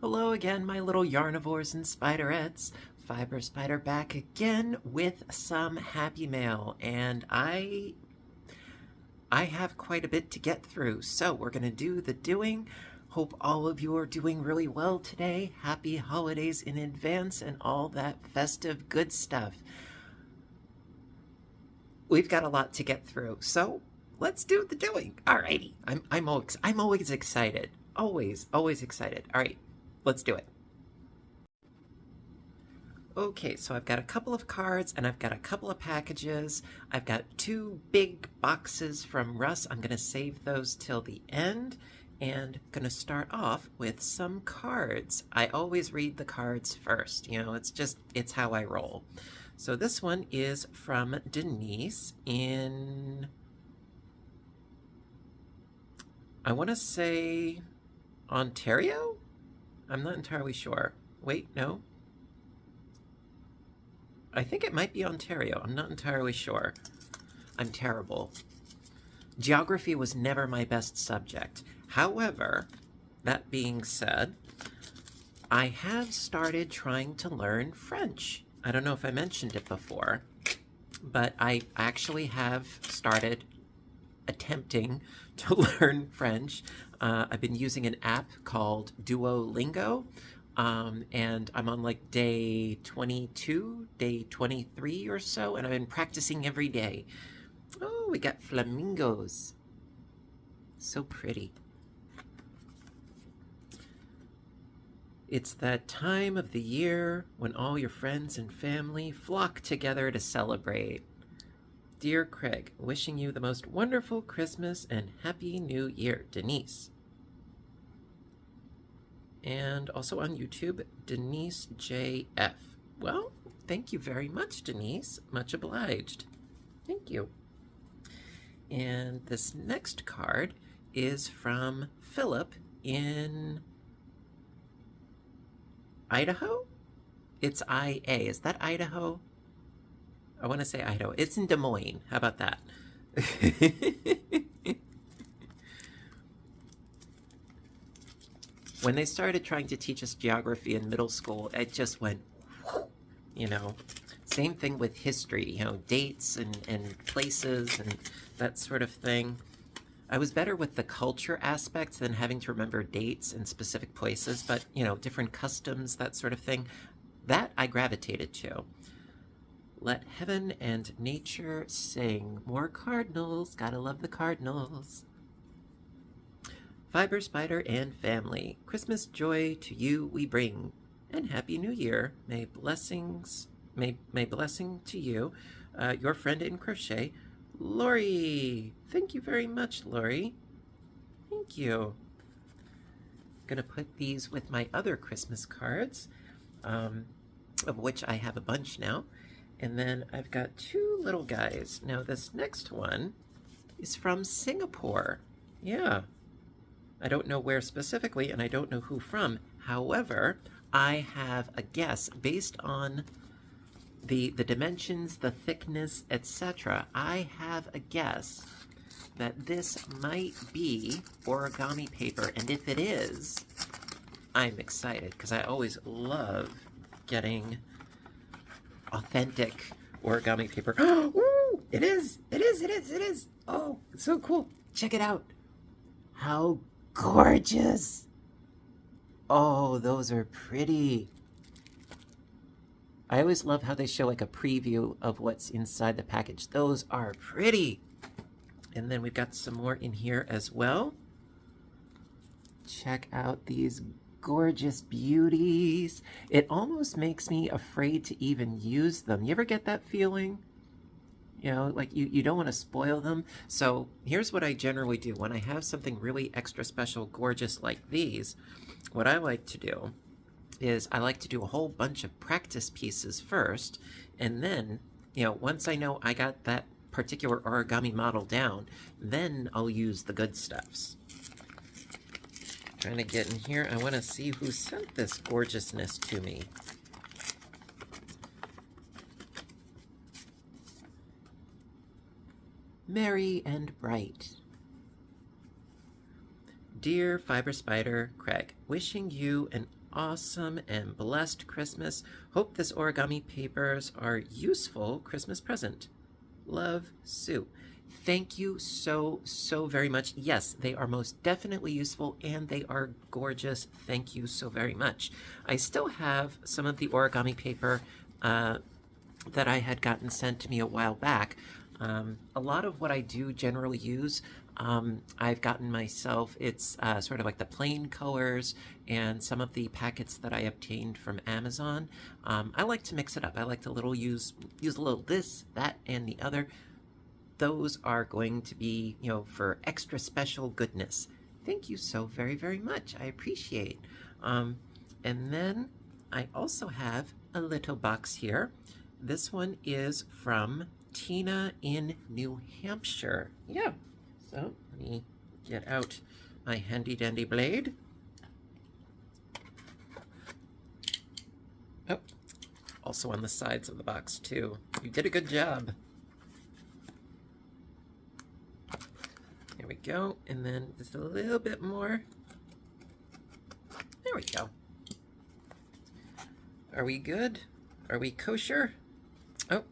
Hello again, my little yarnivores and spiderettes. Fiber Spider back again with some happy mail, and I have quite a bit to get through, so we're gonna do the doing. Hope all of you are doing really well today. Happy holidays in advance and all that festive good stuff. We've got a lot to get through, so let's do the doing. Alrighty, I'm always excited. Always excited. Alright, let's do it. Okay, so I've got a couple of cards and I've got a couple of packages. I've got 2 big boxes from Russ. I'm gonna save those till the end and gonna start off with some cards. I always read the cards first, you know, it's how I roll. So this one is from Denise in, I wanna say Ontario? I'm not entirely sure. Wait, no. I think it might be Ontario. I'm not entirely sure. I'm terrible. Geography was never my best subject. However, that being said, I have started trying to learn French. I don't know if I mentioned it before, but I actually have started attempting to learn French. I've been using an app called Duolingo. And I'm on like day 22, day 23 or so, and I've been practicing every day. Oh, we got flamingos. So pretty. It's that time of the year when all your friends and family flock together to celebrate. Dear Craig, wishing you the most wonderful Christmas and Happy New Year, Denise. And also on YouTube, Denise JF. Well, thank you very much, Denise. Much obliged. Thank you. And this next card is from Philip in Idaho? It's IA. Is that Idaho? I want to say Idaho. It's in Des Moines. How about that? When they started trying to teach us geography in middle school, it just went, you know. Same thing with history, you know, dates and places and that sort of thing. I was better with the culture aspects than having to remember dates and specific places, but, you know, different customs, that sort of thing. That I gravitated to. Let heaven and nature sing. More cardinals. Gotta love the cardinals. Fiber Spider and family, Christmas joy to you we bring, and Happy New Year. May blessing to you, your friend in crochet, Lori. Thank you very much, Lori. Thank you. I'm gonna put these with my other Christmas cards, of which I have a bunch now. And then I've got 2 little guys. Now this next one is from Singapore. Yeah. I don't know where specifically, and I don't know who from. However, I have a guess based on the dimensions, the thickness, etc. I have a guess that this might be origami paper, and if it is, I'm excited because I always love getting authentic origami paper. Ooh, it is! Oh, it's so cool. Check it out. How gorgeous! Oh, those are pretty. I always love how they show like a preview of what's inside the package. Those are pretty. And then we've got some more in here as well. Check out these gorgeous beauties. It almost makes me afraid to even use them. You ever get that feeling? You know, like you don't want to spoil them. So here's what I generally do. When I have something really extra special, gorgeous like these, what I like to do is I like to do a whole bunch of practice pieces first. And then, you know, once I know I got that particular origami model down, then I'll use the good stuffs. Trying to get in here. I want to see who sent this gorgeousness to me. Merry and bright. Dear Fiber Spider Craig, wishing you an awesome and blessed Christmas. Hope this origami papers are useful Christmas present. Love, Sue. Thank you so very much. Yes, they are most definitely useful and they are gorgeous. Thank you so very much. I still have some of the origami paper that I had gotten sent to me a while back. A lot of what I do generally use, I've gotten myself, it's sort of like the plain colors and some of the packets that I obtained from Amazon. I like to mix it up. I like to use a little this, that, and the other. Those are going to be, for extra special goodness. Thank you so very much. I appreciate. And then I also have a little box here. This one is from Tina in New Hampshire. Yeah. So let me get out my handy dandy blade. Oh, also on the sides of the box too. You did a good job. There we go, and then just a little bit more. There we go. Are we good? Are we kosher? Oh,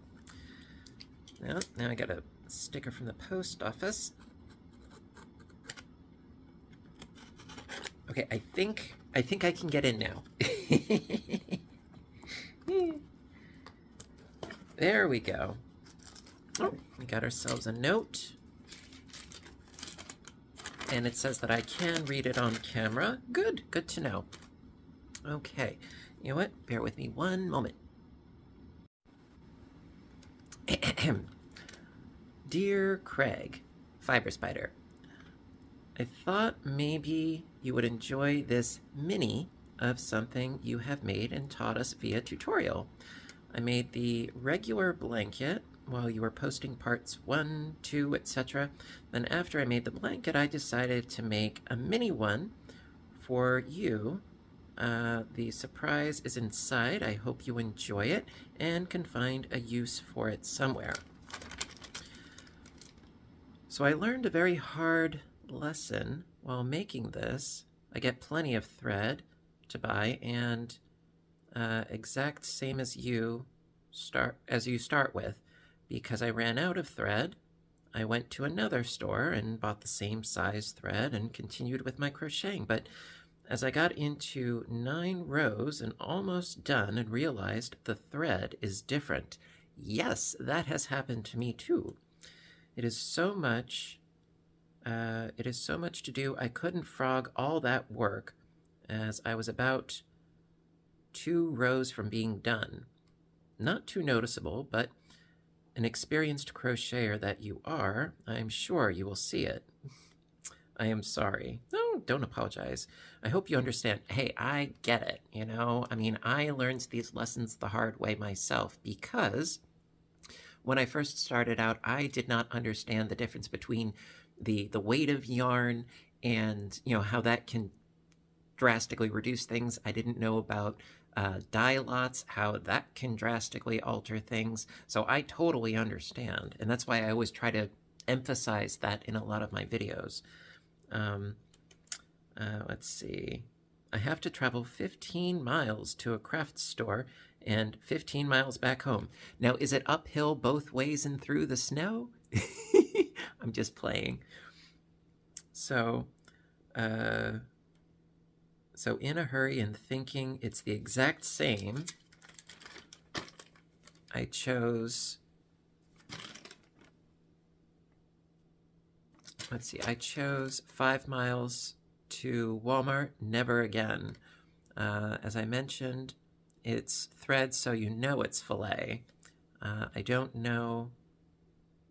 now I got a sticker from the post office. Okay, I think I can get in now. There we go. Oh, we got ourselves a note. And it says that I can read it on camera. Good to know. Okay, you know what? Bear with me one moment. Dear Craig, Fiber Spider, I thought maybe you would enjoy this mini of something you have made and taught us via tutorial. I made the regular blanket while you were posting parts 1, 2, etc. Then after I made the blanket, I decided to make a mini one for you. The surprise is inside. I hope you enjoy it and can find a use for it somewhere. So I learned a very hard lesson while making this. I get plenty of thread to buy and exact same as you start with. Because I ran out of thread, I went to another store and bought the same size thread and continued with my crocheting. But as I got into 9 rows and almost done and realized the thread is different. Yes, that has happened to me too. It is so much to do. I couldn't frog all that work as I was about 2 rows from being done. Not too noticeable, but an experienced crocheter that you are, I'm sure you will see it. I am sorry. No, don't apologize. I hope you understand. Hey, I get it, I mean, I learned these lessons the hard way myself because when I first started out, I did not understand the difference between the weight of yarn and, how that can drastically reduce things. I didn't know about dye lots, how that can drastically alter things. So I totally understand. And that's why I always try to emphasize that in a lot of my videos. Let's see. I have to travel 15 miles to a craft store and 15 miles back home. Now, is it uphill both ways and through the snow? I'm just playing. So in a hurry and thinking it's the exact same, I chose, I chose 5 miles to Walmart, never again. As I mentioned, it's thread, so it's filet. I don't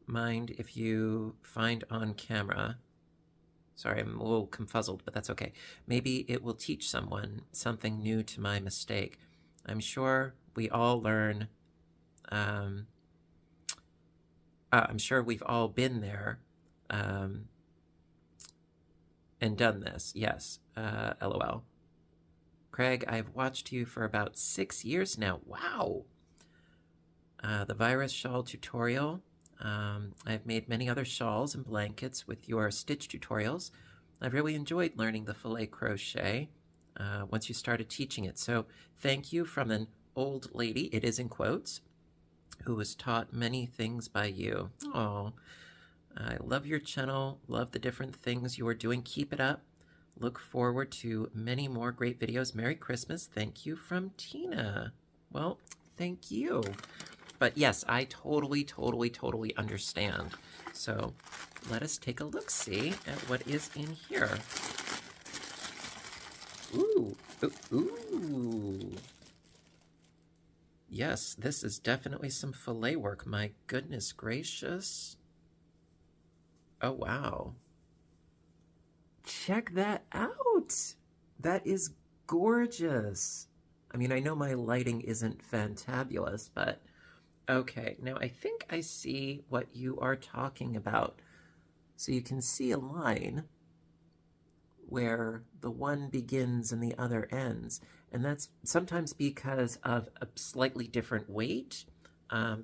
mind if you find on camera. Sorry, I'm a little confuzzled, but that's okay. Maybe it will teach someone something new to my mistake. I'm sure we all learn. I'm sure we've all been there and done this. Yes, LOL. Craig, I've watched you for about 6 years now. Wow! The virus shawl tutorial. I've made many other shawls and blankets with your stitch tutorials. I've really enjoyed learning the filet crochet. once you started teaching it. So thank you from an old lady, it is in quotes, who was taught many things by you. Oh, I love your channel, love the different things you are doing. Keep it up. Look forward to many more great videos. Merry Christmas. Thank you from Tina. Well, thank you. But yes, I totally understand. So let us take a look-see at what is in here. Ooh, ooh. Yes, this is definitely some fillet work. My goodness gracious. Oh, wow. Check that out. That is gorgeous. I mean, I know my lighting isn't fantabulous, but okay. Now, I think I see what you are talking about. So you can see a line where the one begins and the other ends. And that's sometimes because of a slightly different weight,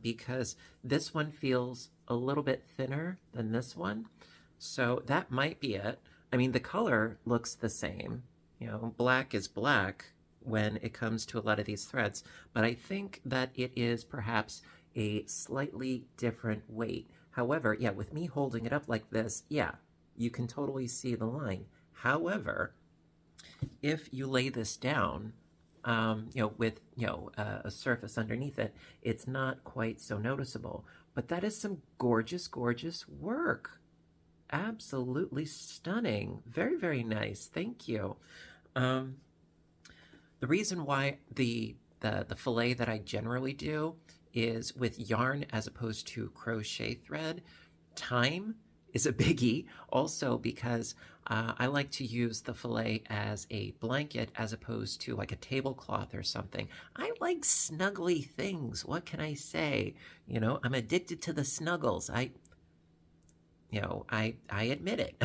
because this one feels a little bit thinner than this one. So that might be it. I mean, the color looks the same. You know, black is black when it comes to a lot of these threads, but I think that it is perhaps a slightly different weight. However, yeah, with me holding it up like this, yeah, you can totally see the line. However, if you lay this down, with, a surface underneath it, it's not quite so noticeable. But that is some gorgeous, gorgeous work. Absolutely stunning. Very, very nice. Thank you. The reason why the fillet that I generally do is with yarn as opposed to crochet thread. Time is a biggie, also because I like to use the fillet as a blanket as opposed to like a tablecloth or something. I like snuggly things. What can I say? You know, I'm addicted to the snuggles. I admit it.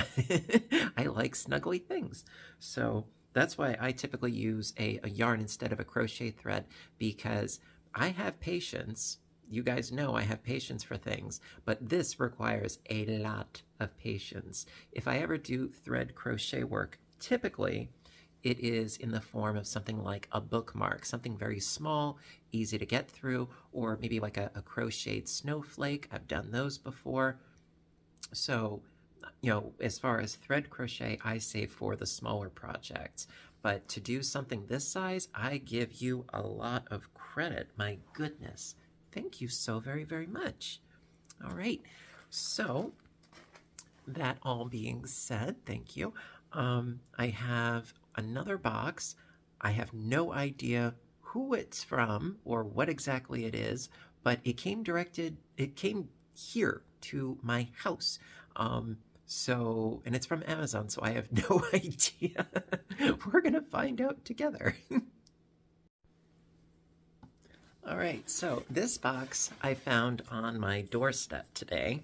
I like snuggly things. So that's why I typically use a yarn instead of a crochet thread, because I have patience. You guys know I have patience for things, but this requires a lot of patience. If I ever do thread crochet work, typically it is in the form of something like a bookmark, something very small, easy to get through, or maybe like a crocheted snowflake. I've done those before. So, as far as thread crochet, I save for the smaller projects. But to do something this size, I give you a lot of credit. My goodness. Thank you so very, very much. All right. So, that all being said, thank you. I have another box. I have no idea who it's from or what exactly it is, but it came here to my house. And it's from Amazon, so I have no idea. We're gonna find out together. All right, so this box I found on my doorstep today.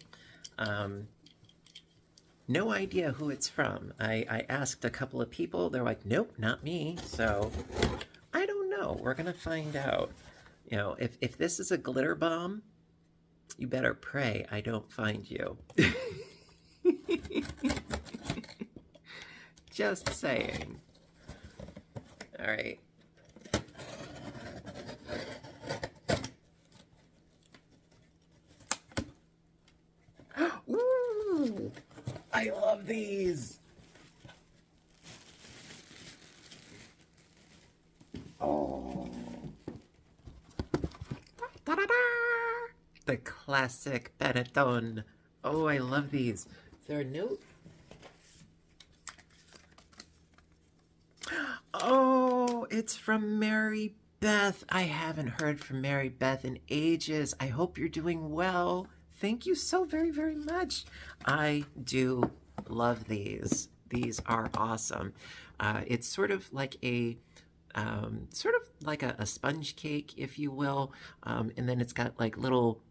No idea who it's from. I asked a couple of people. They're like, nope, not me. So I don't know. We're gonna find out. If this is a glitter bomb, you better pray I don't find you. Just saying. All right. Ooh, I love these. Oh. Da-da-da! The classic Paton. Oh, I love these. Is there a note? Oh, it's from Mary Beth. I haven't heard from Mary Beth in ages. I hope you're doing well. Thank you so very, very much. I do love these. These are awesome. It's sort of like a sponge cake, if you will. And then it's got like little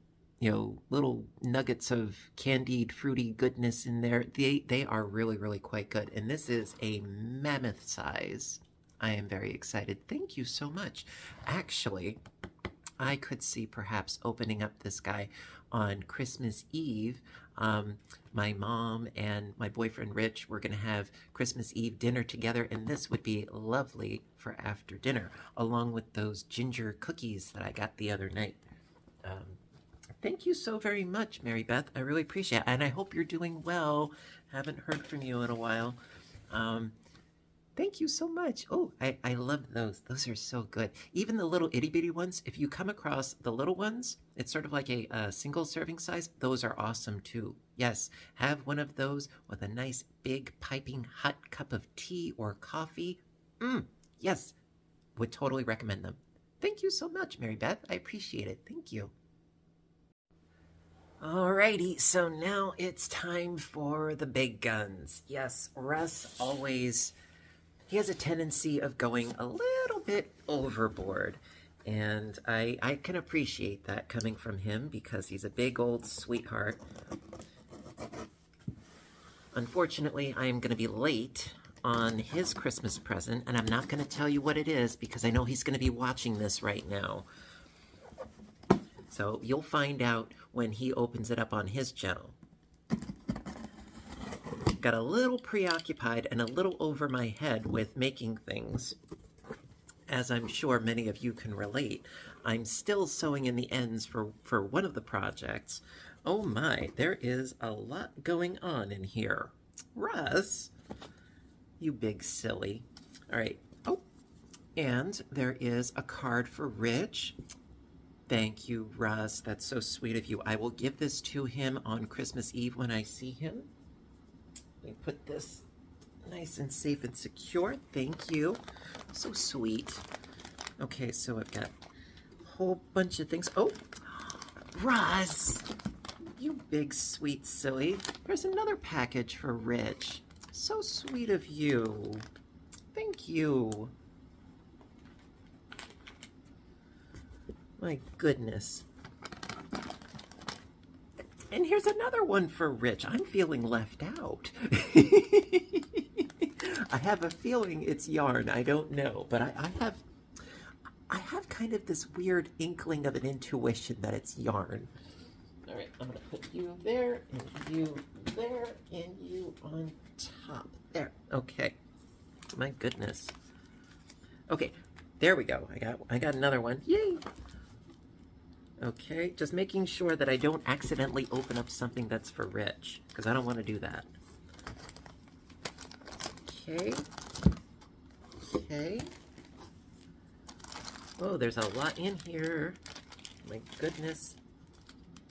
nuggets of candied, fruity goodness in there. They are really, really quite good. And this is a mammoth size. I am very excited. Thank you so much. Actually, I could see perhaps opening up this guy on Christmas Eve. My mom and my boyfriend Rich were going to have Christmas Eve dinner together, and this would be lovely for after dinner, along with those ginger cookies that I got the other night. Thank you so very much, Mary Beth. I really appreciate it, and I hope you're doing well. Haven't heard from you in a while. Thank you so much. Oh, I love those. Those are so good. Even the little itty bitty ones, if you come across the little ones, it's sort of like a single serving size. Those are awesome too. Yes, have one of those with a nice big piping hot cup of tea or coffee. Yes, would totally recommend them. Thank you so much, Mary Beth. I appreciate it. Thank you. Alrighty, so now it's time for the big guns. Yes, Russ always... he has a tendency of going a little bit overboard, and I can appreciate that coming from him because he's a big old sweetheart. Unfortunately, I am going to be late on his Christmas present, and I'm not going to tell you what it is because I know he's going to be watching this right now. So you'll find out when he opens it up on his channel. Got a little preoccupied and a little over my head with making things. As I'm sure many of you can relate, I'm still sewing in the ends for one of the projects. Oh my, there is a lot going on in here. Russ, you big silly. All right. Oh, and there is a card for Rich. Thank you, Russ. That's so sweet of you. I will give this to him on Christmas Eve when I see him. Let me put this nice and safe and secure. Thank you. So sweet. Okay, so I've got a whole bunch of things. Oh, Russ, you big sweet silly. There's another package for Rich. So sweet of you. Thank you. My goodness. And here's another one for Rich. I'm feeling left out. I have a feeling it's yarn. I don't know, but I have kind of this weird inkling of an intuition that it's yarn. All right, I'm gonna put you there, and you there, and you on top. There. Okay. My goodness. Okay, there we go. I got another one. Yay! Okay, just making sure that I don't accidentally open up something that's for Rich, because I don't want to do that. Okay. Okay. Oh, there's a lot in here. My goodness.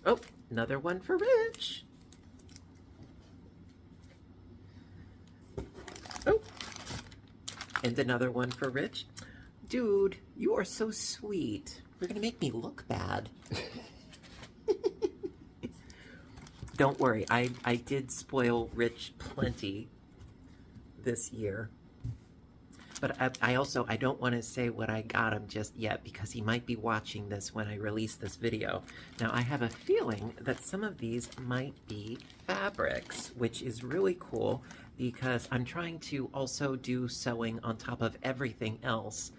Oh, another one for Rich. Oh, and another one for Rich. Dude, you are so sweet. You're gonna make me look bad. Don't worry, I did spoil Rich plenty this year. But I don't want to say what I got him just yet because he might be watching this when I release this video. Now, I have a feeling that some of these might be fabrics, which is really cool because I'm trying to also do sewing on top of everything else.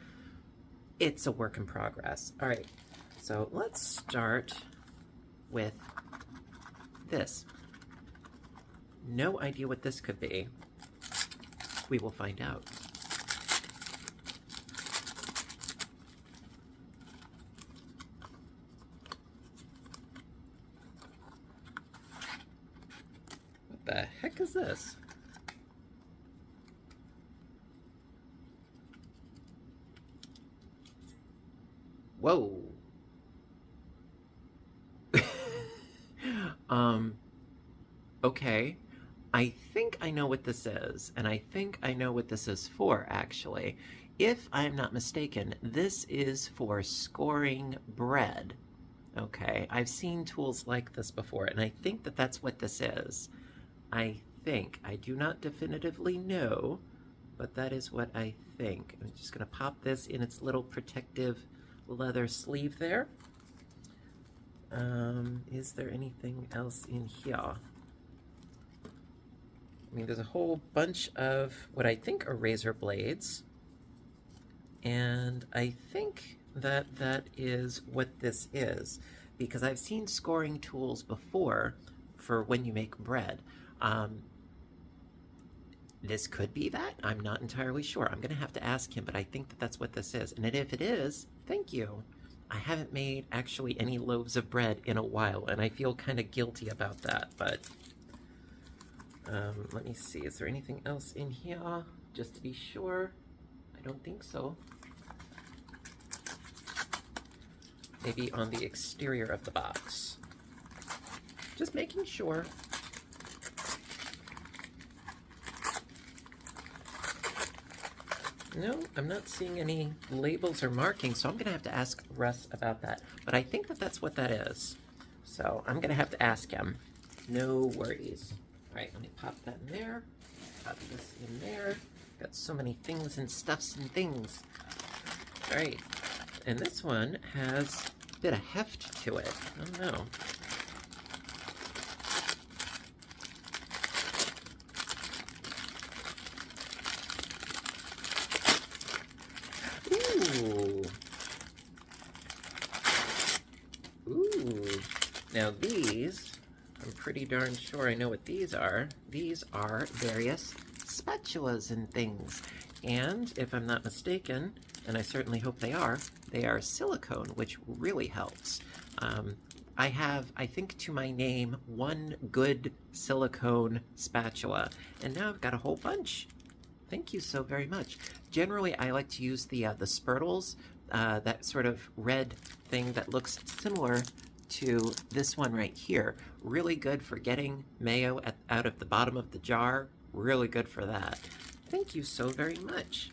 It's a work in progress. All right, so let's start with this. No idea what this could be. We will find out. What the heck is this? Whoa. Okay. I think I know what this is, and I think I know what this is for, actually. If I'm not mistaken, this is for scoring bread. Okay, I've seen tools like this before, and I think that that's what this is. I think. I do not definitively know, but that is what I think. I'm just going to pop this in its little protective leather sleeve there. Is there anything else in here? I mean, there's a whole bunch of what I think are razor blades. And I think that that is what this is, because I've seen scoring tools before for when you make bread. This could be that. I'm not entirely sure. I'm going to have to ask him, but I think that that's what this is. And if it is, thank you. I haven't made actually any loaves of bread in a while, and I feel kind of guilty about that, but let me see. Is there anything else in here? Just to be sure. I don't think so. Maybe on the exterior of the box. Just making sure. No, I'm not seeing any labels or markings, so I'm going to have to ask Russ about that. But I think that that's what that is. So I'm going to have to ask him. No worries. All right, let me pop that in there. Pop this in there. Got so many things and stuffs and things. All right, and this one has a bit of heft to it. I don't know. Ooh. Now these, I'm pretty darn sure I know what these are. These are various spatulas and things. And if I'm not mistaken, and I certainly hope they are silicone, which really helps. I have, I think, to my name, one good silicone spatula, and now I've got a whole bunch. Thank you so very much. Generally, I like to use the spurtles, that sort of red thing that looks similar to this one right here. Really good for getting mayo out of the bottom of the jar. Really good for that. Thank you so very much.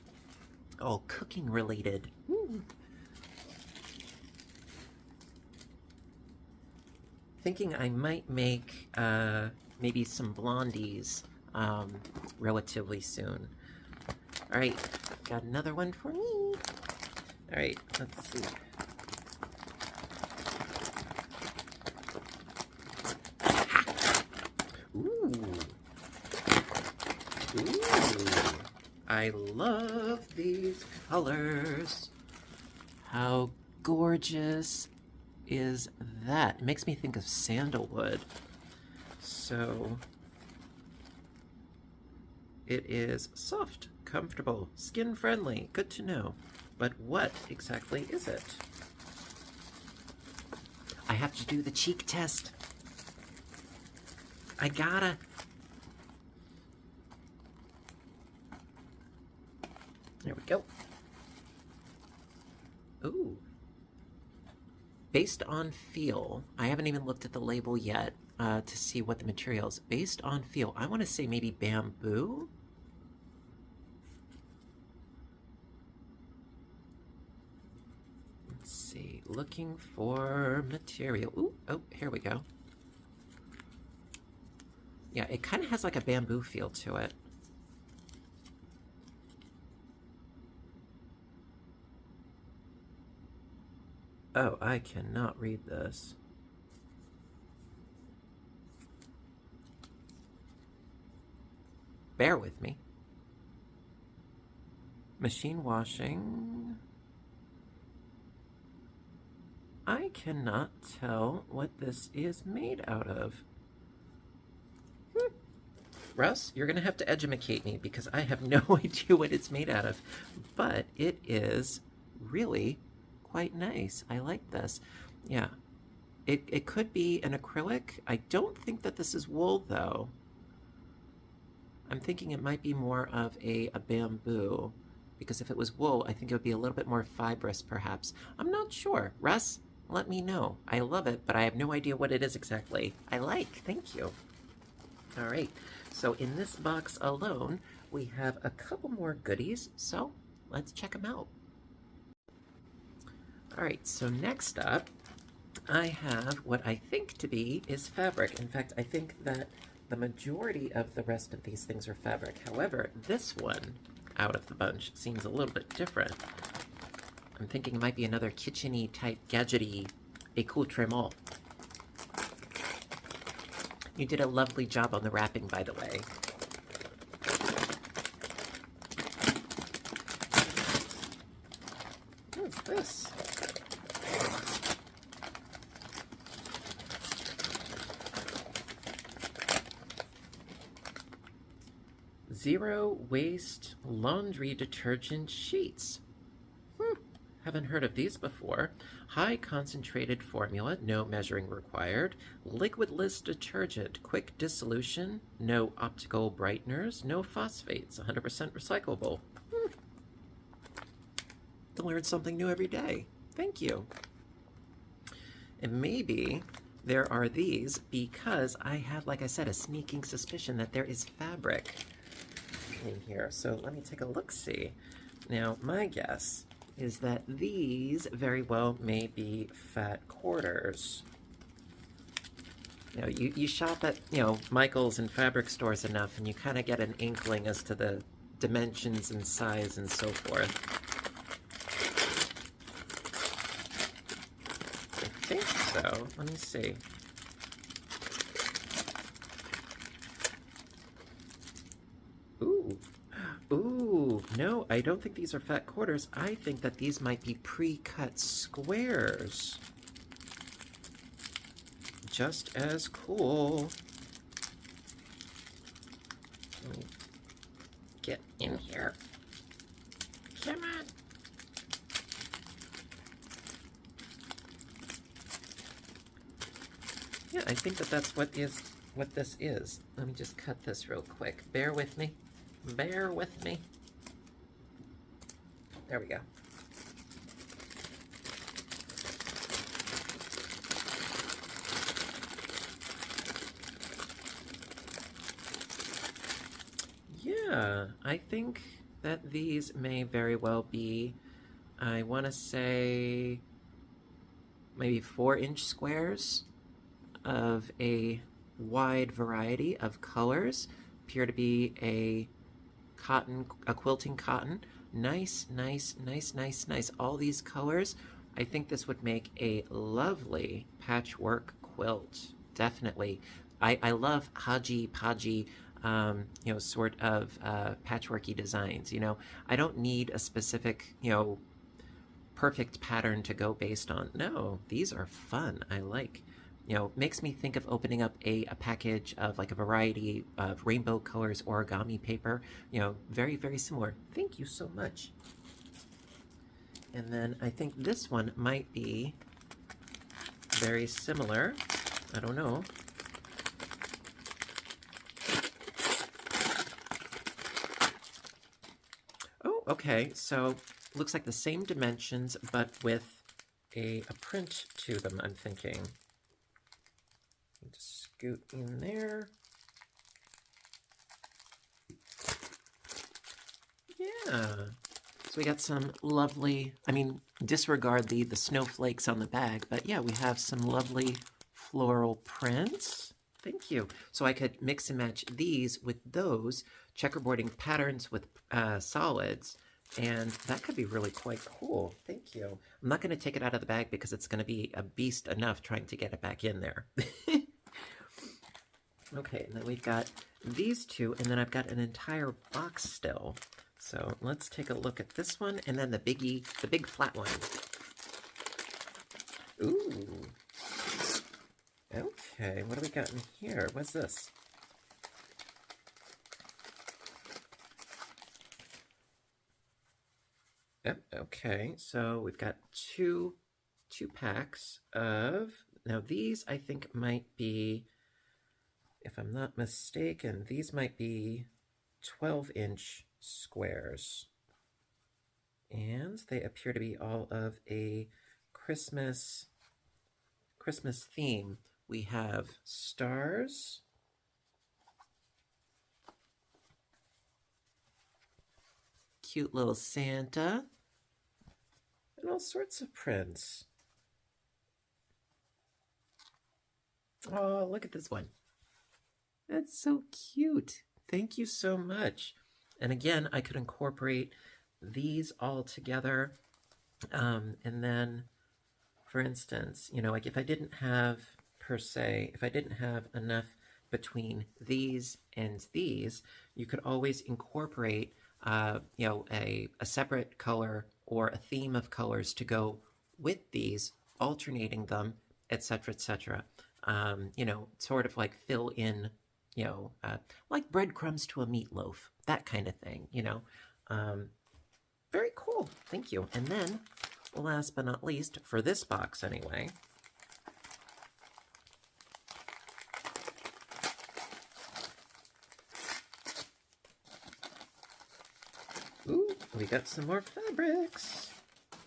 All cooking related. Ooh. Thinking I might make maybe some blondies relatively soon. All right, got another one for me. All right, let's see. Ooh. Ooh. I love these colors. How gorgeous is that? It makes me think of sandalwood. So it is soft, comfortable, skin friendly. Good to know. But what exactly is it? I have to do the cheek test. I gotta. There we go. Ooh. Based on feel, I haven't even looked at the label yet to see what the material is. Based on feel, I want to say maybe bamboo? Let's see, looking for material. Ooh, oh, here we go. Yeah, it kind of has like a bamboo feel to it. Oh, I cannot read this. Bear with me. Machine washing. I cannot tell what this is made out of. Russ, you're going to have to educate me because I have no idea what it's made out of. But it is really quite nice. I like this. Yeah. It could be an acrylic. I don't think that this is wool, though. I'm thinking it might be more of a bamboo. Because if it was wool, I think it would be a little bit more fibrous, perhaps. I'm not sure. Russ, let me know. I love it, but I have no idea what it is exactly. I like. Thank you. All right. So in this box alone, we have a couple more goodies. So let's check them out. All right. So next up, I have what I think to be is fabric. In fact, I think that the majority of the rest of these things are fabric. However, this one out of the bunch seems a little bit different. I'm thinking it might be another kitchen-y type gadgety accoutrement. You did a lovely job on the wrapping, by the way. What's this? Zero waste laundry detergent sheets. Haven't heard of these before. High concentrated formula, no measuring required. Liquidless detergent, quick dissolution, no optical brighteners, no phosphates, 100% recyclable. To learn something new every day. Thank you. And maybe there are these because I have, like I said, a sneaking suspicion that there is fabric in here. So let me take a look-see. Now, my guess is that these very well may be fat quarters. You know, you shop at, Michael's and fabric stores enough, and you kind of get an inkling as to the dimensions and size and so forth. I think so. Let me see. Ooh, no, I don't think these are fat quarters. I think that these might be pre-cut squares. Just as cool. Let me get in here. Come on. Yeah, I think that that's what this is. Let me just cut this real quick. Bear with me. Bear with me. There we go. Yeah, I think that these may very well be, I want to say, maybe 4-inch squares of a wide variety of colors. Appear to be a quilting cotton. Nice. All these colors. I think this would make a lovely patchwork quilt. Definitely. I love hodgy-podgy, sort of patchworky designs. I don't need a specific, perfect pattern to go based on. No, these are fun. I like. Makes me think of opening up a package of like a variety of rainbow colors origami paper. Very, very similar. Thank you so much. And then I think this one might be very similar. I don't know. Oh, okay. So looks like the same dimensions, but with a print to them, I'm thinking. Just scoot in there. Yeah. So we got some lovely, disregard the snowflakes on the bag, but yeah, we have some lovely floral prints. Thank you. So I could mix and match these with those, checkerboarding patterns with solids, and that could be really quite cool. Thank you. I'm not going to take it out of the bag because it's going to be a beast enough trying to get it back in there. Okay, and then we've got these two, and then I've got an entire box still. So let's take a look at this one, and then the big flat one. Ooh. Okay, what do we got in here? What's this? Yep, okay, so we've got two packs of, now these I think might be, if I'm not mistaken, these might be 12-inch squares. And they appear to be all of a Christmas theme. We have stars, cute little Santa, and all sorts of prints. Oh, look at this one. That's so cute. Thank you so much. And again, I could incorporate these all together. And then, for instance, like if I didn't have, per se, if I didn't have enough between these and these, you could always incorporate, a separate color or a theme of colors to go with these, alternating them, etc., etc. Sort of like fill in like breadcrumbs to a meatloaf, that kind of thing, Very cool. Thank you. And then, last but not least, for this box anyway, ooh, we got some more fabrics.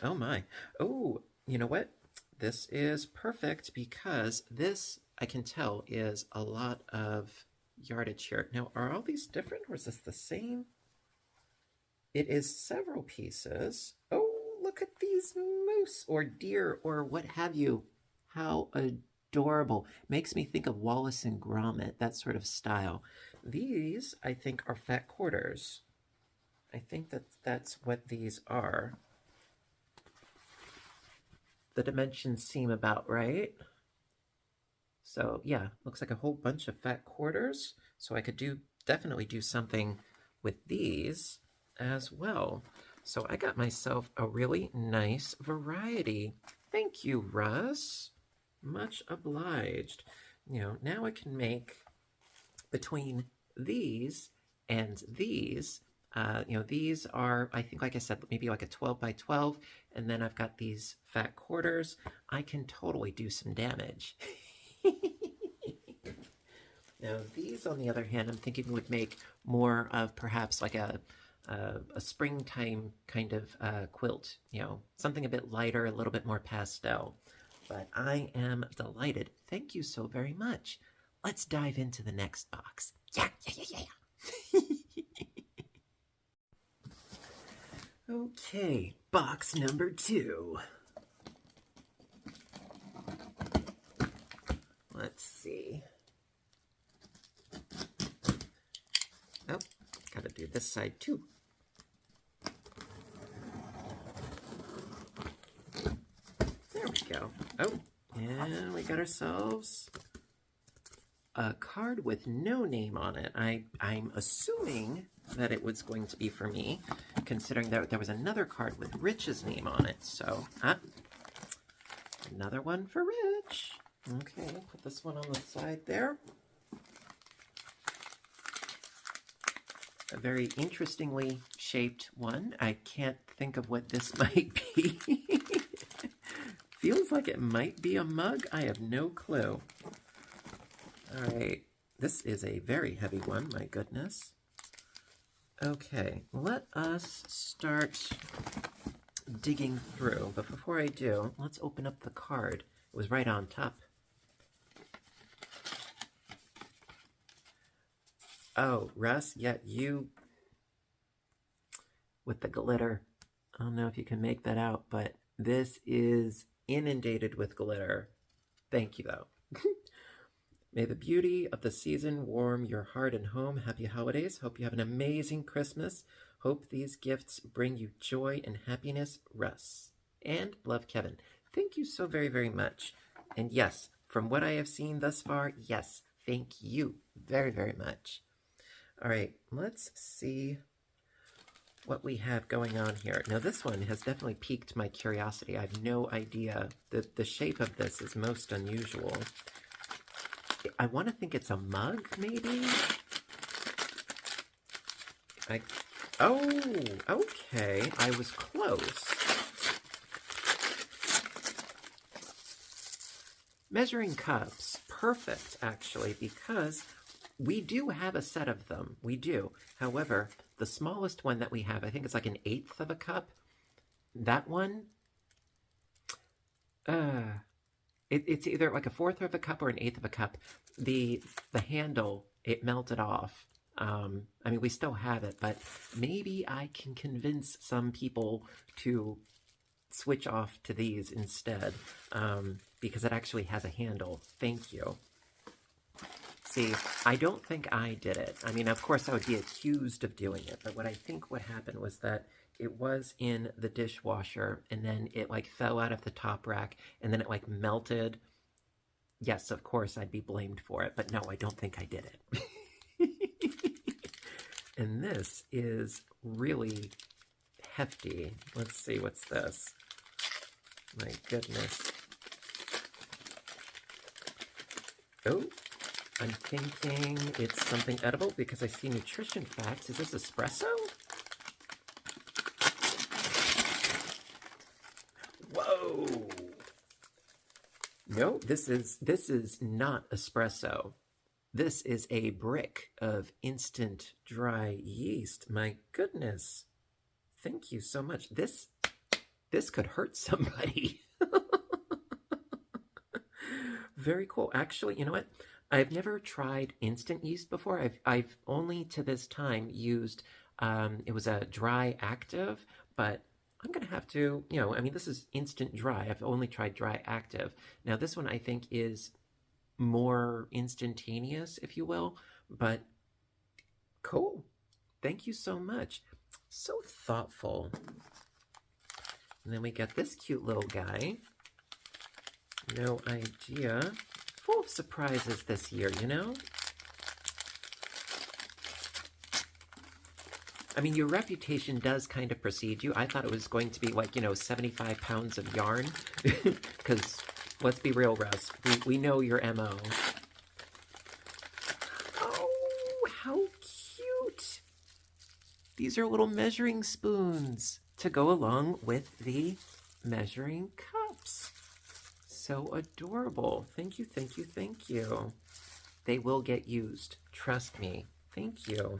Oh my. Oh, you know what? This is perfect because this, I can tell, is a lot of yardage here. Now, are all these different or is this the same? It is several pieces. Oh, look at these moose or deer or what have you. How adorable. Makes me think of Wallace and Gromit, that sort of style. These, I think, are fat quarters. I think that's what these are. The dimensions seem about right. So yeah, looks like a whole bunch of fat quarters. So I could definitely do something with these as well. So I got myself a really nice variety. Thank you, Russ. Much obliged. Now I can make between these and these. These are, I think, like I said, maybe like a 12 by 12, and then I've got these fat quarters. I can totally do some damage. Now, these, on the other hand, I'm thinking would make more of perhaps like a springtime kind of quilt, something a bit lighter, a little bit more pastel. But I am delighted. Thank you so very much. Let's dive into the next box. Yeah. Okay, box number 2. Let's see. Oh, gotta do this side too. There we go. Oh, and we got ourselves a card with no name on it. I'm assuming that it was going to be for me, considering that there was another card with Rich's name on it. So, another one for Rich. Okay, put this one on the side there. A very interestingly shaped one. I can't think of what this might be. Feels like it might be a mug. I have no clue. All right, this is a very heavy one, my goodness. Okay, let us start digging through, but before I do, let's open up the card. It was right on top. Oh, Russ, yeah, you with the glitter. I don't know if you can make that out, but this is inundated with glitter. Thank you, though. May the beauty of the season warm your heart and home. Happy holidays. Hope you have an amazing Christmas. Hope these gifts bring you joy and happiness, Russ. And love, Kevin. Thank you so very, very much. And yes, from what I have seen thus far, yes, thank you very, very much. All right, let's see what we have going on here. Now, this one has definitely piqued my curiosity. I have no idea. The shape of this is most unusual. I want to think it's a mug, maybe? Oh, okay. I was close. Measuring cups. Perfect, actually, because we do have a set of them. We do. However, the smallest one that we have, I think it's like an 1/8 of a cup. That one, it's either like a 1/4 of a cup or an 1/8 of a cup. The handle, it melted off. I mean, we still have it, but maybe I can convince some people to switch off to these instead, because it actually has a handle. Thank you. See, I don't think I did it. I mean, of course I would be accused of doing it, but what I think what happened was that it was in the dishwasher, and then it like fell out of the top rack, and then it like melted. Yes, of course I'd be blamed for it, but no, I don't think I did it. And this is really hefty. Let's see, what's this? My goodness. Oh, I'm thinking it's something edible because I see nutrition facts. Is this espresso? Whoa! No, this is not espresso. This is a brick of instant dry yeast. My goodness. Thank you so much. This could hurt somebody. Very cool. Actually, you know what? I've never tried instant yeast before. I've only to this time used it was a dry active, but I'm gonna have to, you know, I mean, this is instant dry. I've only tried dry active. Now this one I think is more instantaneous, if you will, but cool. Thank you so much. So thoughtful. And then we got this cute little guy. No idea. Full of surprises this year, you know? I mean, your reputation does kind of precede you. I thought it was going to be like, you know, 75 pounds of yarn. Because, let's be real, Russ, we know your MO. Oh, how cute! These are little measuring spoons to go along with the measuring cups. So adorable. Thank you, thank you, thank you. They will get used. Trust me. Thank you.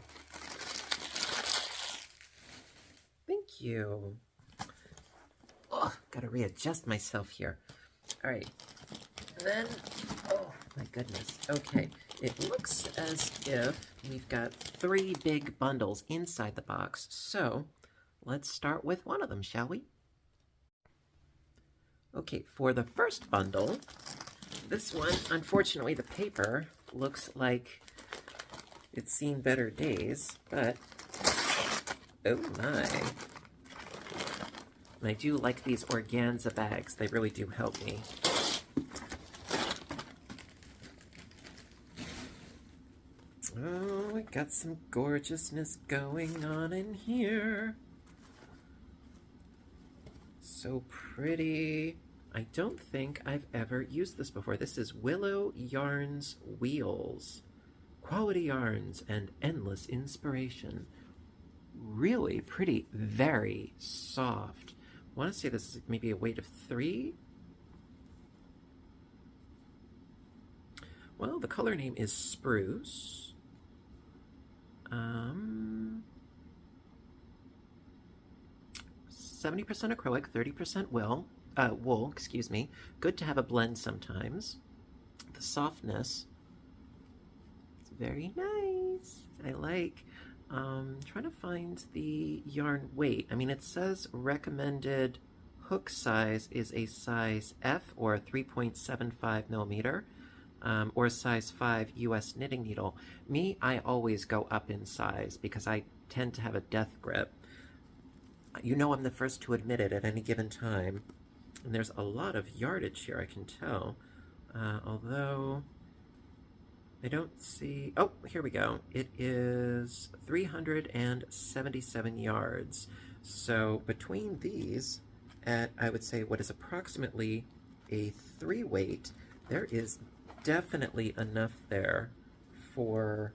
Thank you. Oh, gotta readjust myself here. All right. And then, oh my goodness. Okay. It looks as if we've got 3 big bundles inside the box. So let's start with one of them, shall we? Okay, for the first bundle, this one, unfortunately, the paper looks like it's seen better days, but oh my. And I do like these organza bags. They really do help me. Oh, we got some gorgeousness going on in here. So pretty. I don't think I've ever used this before. This is Willow Yarns Wheels. Quality yarns and endless inspiration. Really pretty, very soft. I want to say this is maybe a weight of 3. Well, the color name is Spruce. 70% acrylic, 30% wool, excuse me. Good to have a blend sometimes. The softness, it's very nice. I like. Trying to find the yarn weight. I mean, it says recommended hook size is a size F or 3.75 millimeter, or size 5 US knitting needle. Me, I always go up in size because I tend to have a death grip. You know I'm the first to admit it at any given time. And there's a lot of yardage here, I can tell. Although I don't see... Oh, here we go. It is 377 yards. So between these, at I would say what is approximately a 3 weight, there is definitely enough there for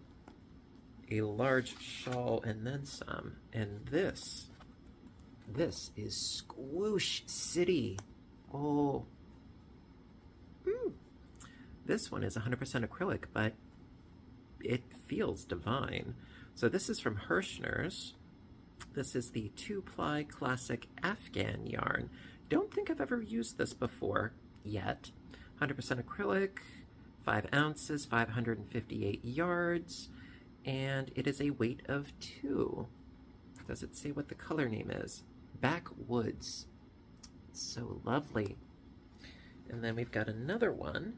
a large shawl and then some. And this is Squoosh City. Oh. This one is 100% acrylic, but it feels divine. So this is from Hirschner's. This is the 2-ply classic Afghan yarn. Don't think I've ever used this before yet. 100% acrylic, 5 ounces, 558 yards, and it is a weight of 2. Does it say what the color name is? Backwoods. It's so lovely. And then we've got another one.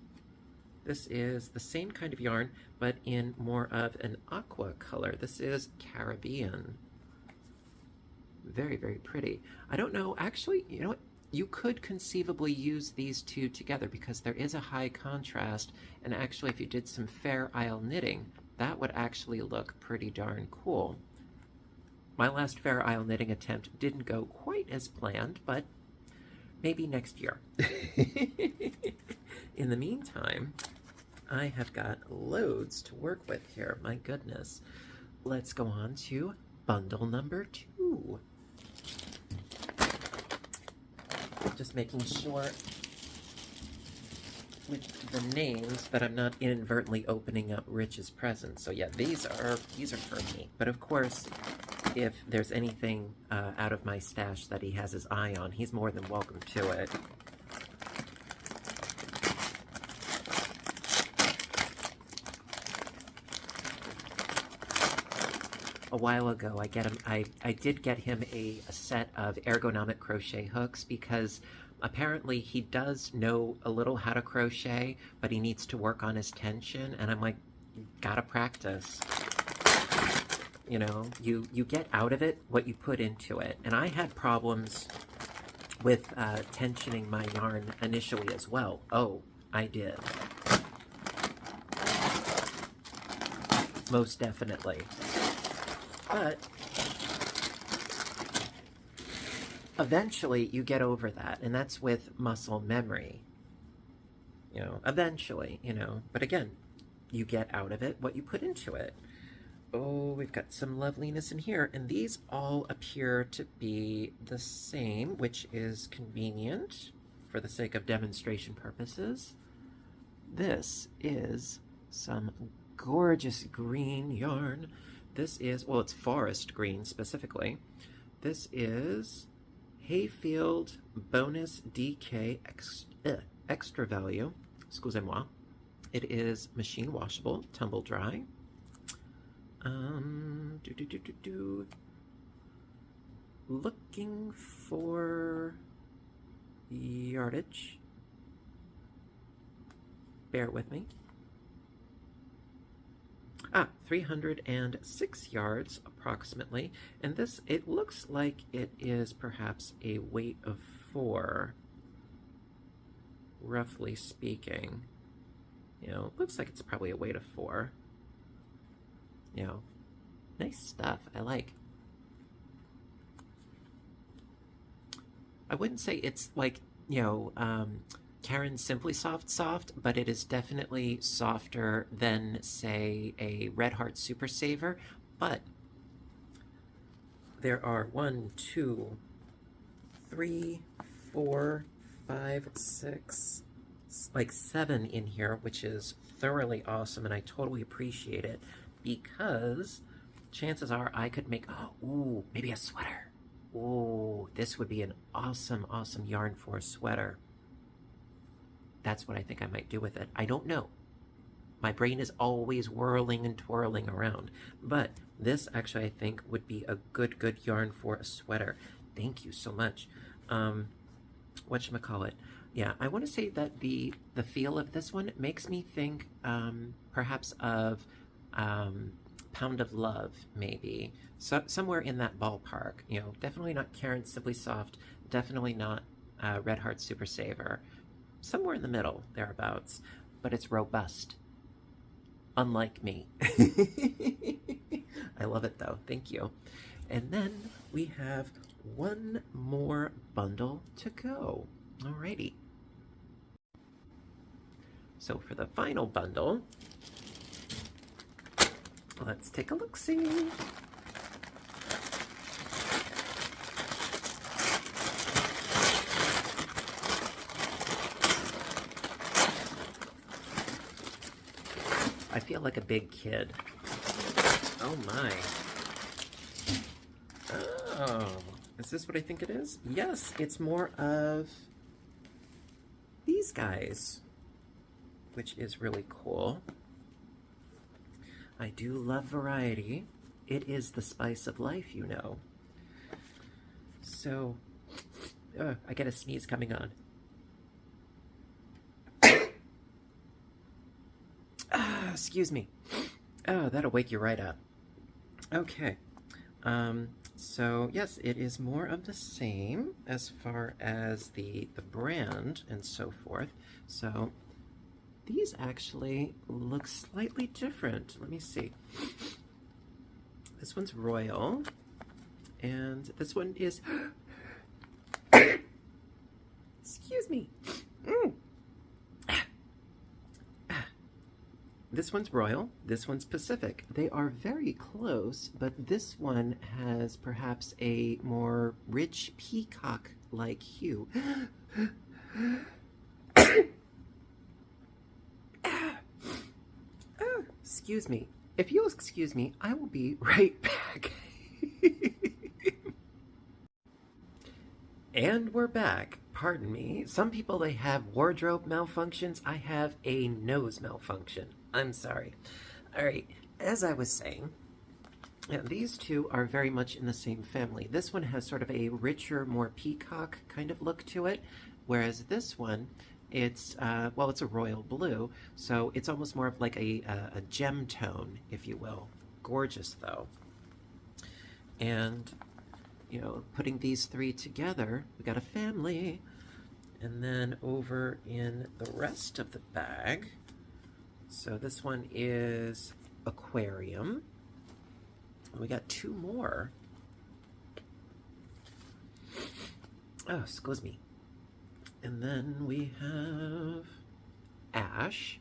This is the same kind of yarn, but in more of an aqua color. This is Caribbean. Very, very pretty. I don't know, actually, you know what? You could conceivably use these two together because there is a high contrast, and actually if you did some Fair Isle knitting, that would actually look pretty darn cool. My last Fair Isle knitting attempt didn't go quite as planned, but maybe next year. In the meantime, I have got loads to work with here, my goodness. Let's go on to bundle number 2. Just making sure with the names that I'm not inadvertently opening up Rich's presents. So yeah, these are for me. But of course, if there's anything out of my stash that he has his eye on, he's more than welcome to it. A while ago, I did get him a set of ergonomic crochet hooks because apparently he does know a little how to crochet, but he needs to work on his tension, and I'm like, gotta practice. You know, you get out of it what you put into it. And I had problems with tensioning my yarn initially as well. Oh, I did. Most definitely. But eventually you get over that, and that's with muscle memory. You know, eventually, you know. But again, you get out of it what you put into it. Oh, we've got some loveliness in here, and these all appear to be the same, which is convenient for the sake of demonstration purposes. This is some gorgeous green yarn. This is, well, it's forest green specifically. This is Hayfield Bonus DK Extra Value. Excusez-moi. It is machine washable, tumble dry. Looking for yardage. Bear with me. 306 yards approximately, and this, it looks like it is perhaps a weight of 4, roughly speaking. You know, it looks like it's probably a weight of 4. You know, nice stuff, I like. I wouldn't say it's like, you know, Karen's Simply Soft, but it is definitely softer than, say, a Red Heart Super Saver. But there are 1, 2, 3, 4, 5, 6, like 7 in here, which is thoroughly awesome, and I totally appreciate it because chances are I could make, ooh, maybe a sweater. Ooh, this would be an awesome, awesome yarn for a sweater. That's what I think I might do with it. I don't know. My brain is always whirling and twirling around. But this actually, I think, would be a good yarn for a sweater. Thank you so much. Whatchamacallit? Yeah, I want to say that the feel of this one makes me think perhaps of Pound of Love, maybe. So somewhere in that ballpark. You know, definitely not Karen's Simply Soft. Definitely not Red Heart Super Saver. Somewhere in the middle, thereabouts, but it's robust. Unlike me. I love it though, thank you. And then we have one more bundle to go. Alrighty. So for the final bundle, let's take a look-see. I feel like a big kid. Oh my. Oh, is this what I think it is? Yes, it's more of these guys, which is really cool. I do love variety. It is the spice of life, you know. So, I get a sneeze coming on. Excuse me. Oh, that'll wake you right up. Okay. So, yes, it is more of the same as far as the brand and so forth. So, these actually look slightly different. Let me see. This one's Royal, and this one is... Excuse me. This one's royal, this one's Pacific. They are very close, but this one has perhaps a more rich peacock-like hue. Excuse me. If you'll excuse me, I will be right back. And we're back. Pardon me. Some people, they have wardrobe malfunctions. I have a nose malfunction. I'm sorry. All right. As I was saying, these two are very much in the same family. This one has sort of a richer, more peacock kind of look to it, whereas this one, it's, well, it's a royal blue, so it's almost more of like a gem tone, if you will. Gorgeous, though. And, you know, putting these three together, we got a family. And then over in the rest of the bag, so this one is aquarium. We got two more. Oh, excuse me. And then we have ash,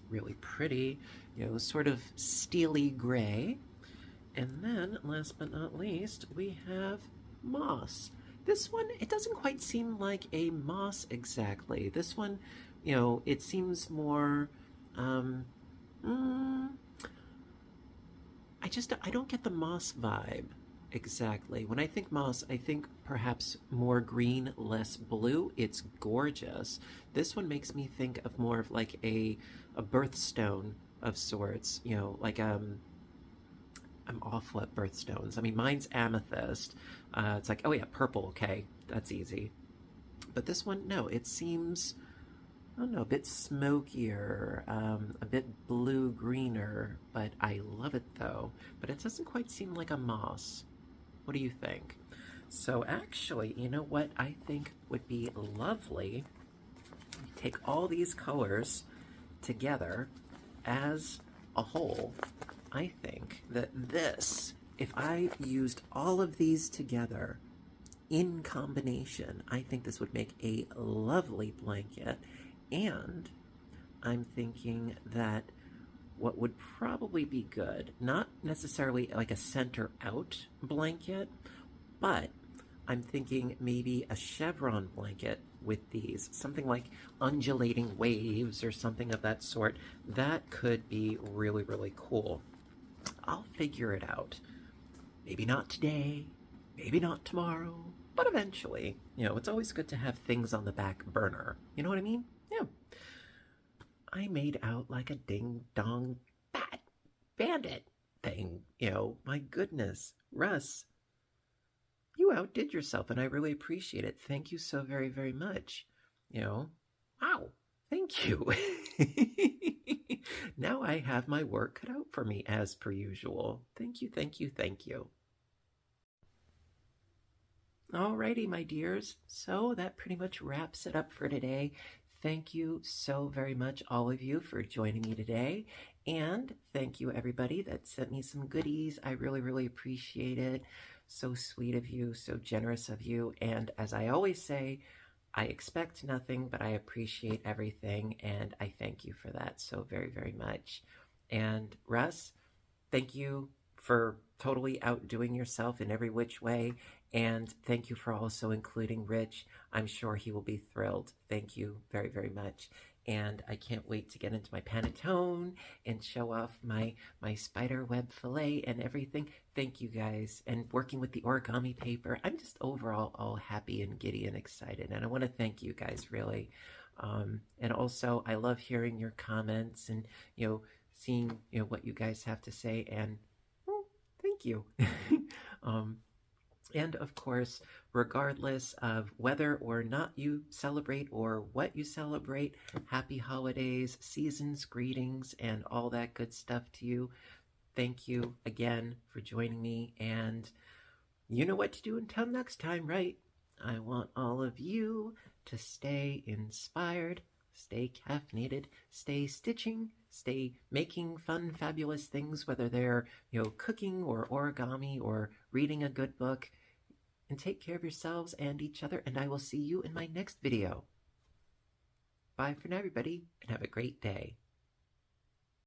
really pretty, you know, sort of steely gray. And then, last but not least, we have moss. This one, it doesn't quite seem like a moss exactly. This one, you know, it seems more, I don't get the moss vibe exactly. When I think moss, I think perhaps more green, less blue. It's gorgeous. This one makes me think of more of like a birthstone of sorts, you know, like, I'm awful at birthstones. I mean, mine's amethyst. It's like, oh yeah, purple, okay, that's easy. But this one, no, it seems, I don't know, a bit smokier, a bit blue-greener, but I love it though. But it doesn't quite seem like a moss. What do you think? So actually, you know what I think would be lovely? Take all these colors together as a whole. I think that this, if I used all of these together in combination, I think this would make a lovely blanket. And I'm thinking that what would probably be good, not necessarily like a center out blanket, but I'm thinking maybe a chevron blanket with these, something like undulating waves or something of that sort. That could be really, really cool. I'll figure it out. Maybe not today, maybe not tomorrow, but eventually. You know, it's always good to have things on the back burner. You know what I mean? Yeah. I made out like a ding-dong bat bandit thing. You know, my goodness. Russ, you outdid yourself, and I really appreciate it. Thank you so very, very much. You know, wow, thank you. Now I have my work cut out for me, as per usual. Thank you, thank you, thank you. Alrighty, my dears. So that pretty much wraps it up for today. Thank you so very much, all of you, for joining me today. And thank you, everybody that sent me some goodies. I really, really appreciate it. So sweet of you, so generous of you. And as I always say, I expect nothing, but I appreciate everything, and I thank you for that so very, very much. And Russ, thank you for totally outdoing yourself in every which way, and thank you for also including Rich. I'm sure he will be thrilled. Thank you very, very much. And I can't wait to get into my Paton and show off my spider web fillet and everything. Thank you guys. And working with the origami paper, I'm just overall all happy and giddy and excited. And I want to thank you guys, really. And also, I love hearing your comments and, you know, seeing, you know, what you guys have to say. And, well, thank you. And of course, regardless of whether or not you celebrate or what you celebrate, happy holidays, seasons, greetings, and all that good stuff to you. Thank you again for joining me, and you know what to do until next time, right? I want all of you to stay inspired, stay caffeinated, stay stitching, stay making fun, fabulous things, whether they're, you know, cooking or origami or reading a good book. And take care of yourselves and each other, and I will see you in my next video. Bye for now, everybody, and have a great day.